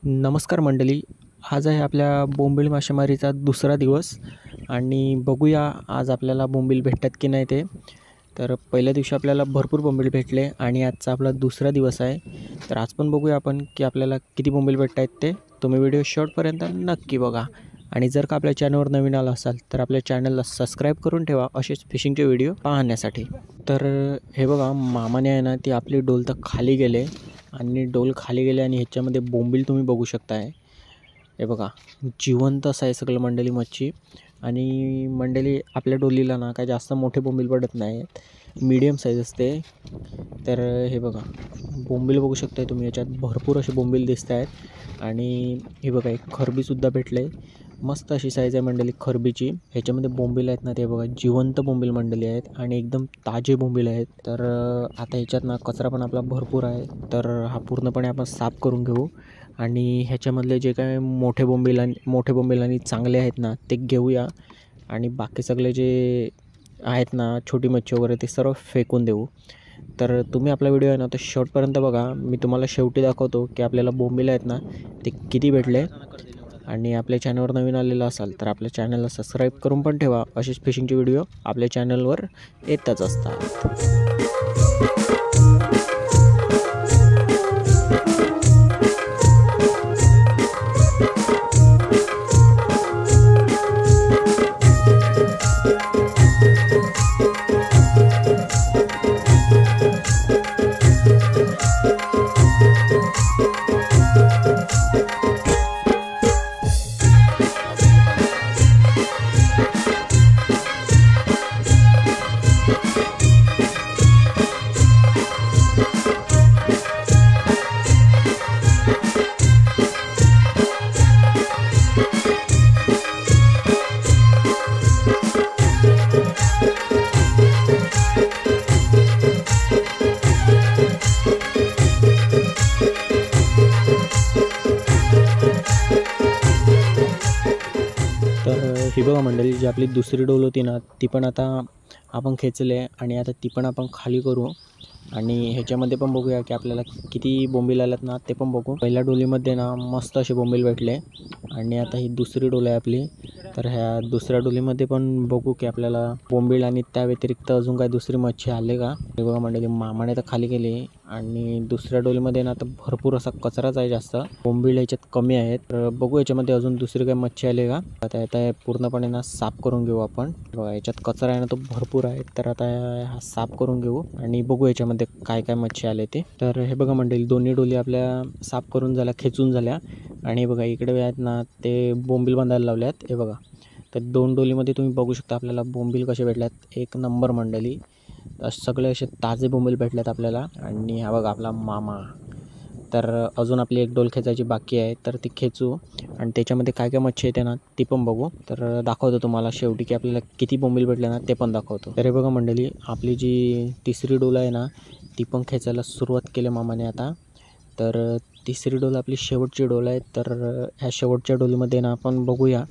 नमस्कार मंडळी. आज आहे आपल्या बोंबील मासेमारीचा दुसरा दिवस आणि बघूया आज आपल्याला बोंबील भेटतात की नाही ते. तर पहिल्या दिवशी आपल्याला भरपूर बोंबील भेटले आणि आजचा आपला दुसरा दिवस आहे. तर आज पण बघूया आपण की आपल्याला किती बोंबील भेटत आहेत ते. तुम्ही व्हिडिओ शेवटपर्यंत नक्की बघा आणि जर का आपल्या चॅनलवर नवीन आला असाल तर आपल्या चॅनलला सबस्क्राईब करून ठेवा असेच फिशिंगचे व्हिडिओ पाहण्यासाठी. तर हे बघा, मामाने आहे ना ती आपली डोल तर खाली गेले आणि डोल खाली गेले आणि ह्याच्यामध्ये बोंबील तुम्ही बघू शकताय. हे बघा, जिवंत असं आहे सगळं मंडळी मच्छी. आणि मंडळी आपल्या डोलीला ना काय जास्त मोठे बोंबील पडत नाहीत, मीडियम साईज असते. तर हे बघा, बोंबील बघू शकताय तुम्ही, याच्यात भरपूर असे बोंबील दिसत आहेत. आणि हे बघा, एक खरबीसुद्धा भेटले. मस्त अशी साईज आहे मंडळी खरबीची. ह्याच्यामध्ये बोंबील आहेत ना ते बघा, जिवंत बोंबील मंडळी आहेत आणि एकदम ताजे बोंबील आहेत. तर आता ह्याच्यात ना कचरा पण आपला भरपूर आहे, तर हा पूर्णपणे आपण साफ करून घेऊ. आणि ह्याच्यामधले जे काय मोठे बोंबील आणि चांगले आहेत ना ते घेऊया आणि बाकी सगळे जे आहेत ना छोटी मच्छी वगैरे ते सर्व फेकून देऊ. तर तुम्ही आपला व्हिडिओ आहे ना तो शेवटपर्यंत बघा. मी तुम्हाला शेवटी दाखवतो की आपल्याला बोंबील आहेत ना ते किती भेटले. आणि आपल्या चॅनलवर नवीन आलेलं असाल तर आपल्या चॅनलला सबस्क्राईब करून पण ठेवा. असेच फिशिंगचे व्हिडिओ आपल्या चॅनलवर येतच असतात. तर ही बघा मंडळी, जी आपली दुसरी डोल होती ना ती पण आता आपण खेचले आणि आता ती पण आपण खाली करू. आणि ह्याच्यामध्ये पण बघूया की आपल्याला किती बोंबील आल्यात ना ते पण बघू. पहिल्या डोलीमध्ये ना मस्त असे बोंबील भेटले आणि आता ही दुसरी डोल आहे आपली. तर ह्या दुसऱ्या डोलीमध्ये पण बघू की आपल्याला बोंबील आणि त्या व्यतिरिक्त अजून काय दुसरी मच्छी आले का. हे बघा मंडळी, मामाने तर खाली गेले आणि दुसऱ्या डोलीमध्ये ना तर भरपूर असा कचराच आहे, जास्त बोंबील ह्याच्यात कमी आहेत. तर बघू याच्यामध्ये अजून दुसरी काही मच्छी आले का. आता पूर्णपणे ना साफ करून घेऊ आपण. बघा याच्यात कचरा आहे ना तो भरपूर आहे, तर आता हा साफ करून घेऊ आणि बघू याच्यामध्ये काय काय मच्छी आले ते. तर हे बघा मंडळी, दोन्ही डोली आपल्या साफ करून झाल्या, खेचून झाल्या. आणि बघा इकडे आहेत ना ते बोंबील बांधायला लावल्यात. हे बघा, तर दोन डोलीमध्ये तुम्ही बघू शकता आपल्याला बोंबील कसे भेटल्यात. एक नंबर मंडळी, सगळे असे ताजे बोंबील भेटल्यात आपल्याला. आणि हा बघा आपला मामा. तर अजून आपली एक डोल खेचायची बाकी आहे, तर ती खेचू आणि त्याच्यामध्ये काय काय मच्छी येते ना ती पण बघू. तर दाखवतो तुम्हाला शेवटी की आपल्याला किती बोंबील भेटले ना ते पण दाखवतो. तर हे बघा मंडळी, आपली जी तिसरी डोल आहे ना ती पण खेचायला सुरुवात केली मामाने आता. तर तिसरी डोल आपली शेवटची डोल आहे. तर ह्या शेवटच्या डोलीमध्ये ना आपण बघूया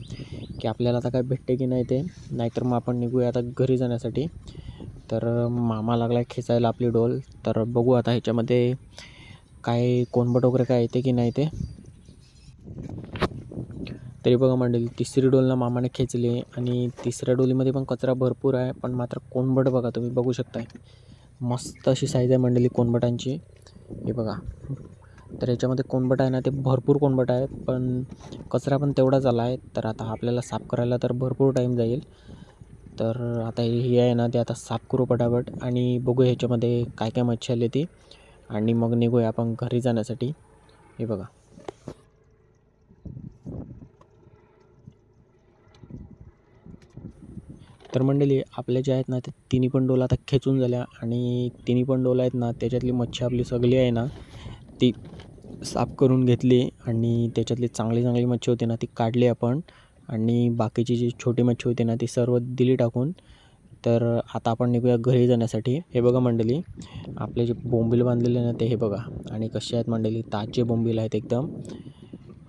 की आपल्याला आता काय भेटते की नाही ते. नाहीतर मग आपण निघूया आता घरी जाण्यासाठी. तर मामा लागला खेचायला आपली डोल. तर बघू आता ह्याच्यामध्ये काय कोणबट वगैरे काय येते की नाही ते. तरी बघा मंडळी, तिसरी डोलना मामाने खेचली आणि तिसऱ्या डोलीमध्ये पण कचरा भरपूर आहे, पण मात्र कोणबट बघा तुम्ही बघू शकताय. मस्त अशी साईज आहे मंडळी कोणबटांची. हे बघा, तर याच्यामध्ये कोणबट आहे ना ते भरपूर कोणबट आहे, पण कचरा पण तेवढाच आला आहे. तर आता आपल्याला साफ करायला तर भरपूर टाईम जाईल. तर आता ही आहे ना ते आता साफ करू पटापट आणि बघू ह्याच्यामध्ये काय काय मच्छी आली ती. आणि मग निघूया आपण घरी जाण्यासाठी. हे बघा, तर मंडळी आपल्या ज्या आहेत ना ते तिन्ही पण डोला आता खेचून झाल्या आणि तिन्ही पण डोला आहेत ना त्याच्यातली मच्छी आपली सगळी आहे ना ती साफ करून घेतली. आणि त्याच्यातली चांगली चांगली मच्छी होती ना ती काढली आपण आणि बाकीची जी छोटी मच्छी होती ना ती सर्व दिली टाकून. तर आता आपण निघूया घरी जाण्यासाठी. हे बघा मंडळी, आपले जे बोंबील बांधलेले ना ते हे बघा. आणि कसे आहेत मंडळी, ताजे बोंबील आहेत एकदम.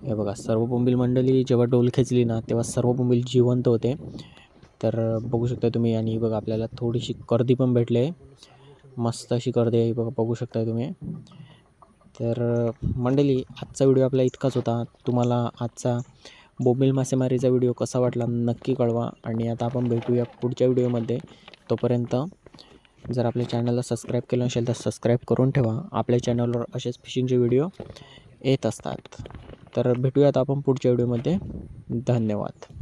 हे बघा, सर्व बोंबील मंडळी जेव्हा डोल खेचली ना तेव्हा सर्व बोंबील जिवंत होते. तर बघू शकता तुम्ही. आणि बघा आपल्याला थोडीशी कर्दी पण भेटले, मस्त अशी कर्दी आहे बघा, बघू शकता तुम्ही. तर मंडळी, आजचा व्हिडिओ आपला इतकाच होता. तुम्हाला आजचा बोंबील मासेमारीचा व्हिडिओ कसा वाटला नक्की कळवा. आणि आता आपण भेटूया पुढच्या व्हिडिओमध्ये. तोपर्यंत जर आपल्या चॅनलला सबस्क्राईब केलं नसेल तर सबस्क्राईब करून ठेवा. आपल्या चॅनलवर असेच फिशिंगचे व्हिडिओ येत असतात. तर भेटूयात आपण पुढच्या व्हिडिओमध्ये. धन्यवाद.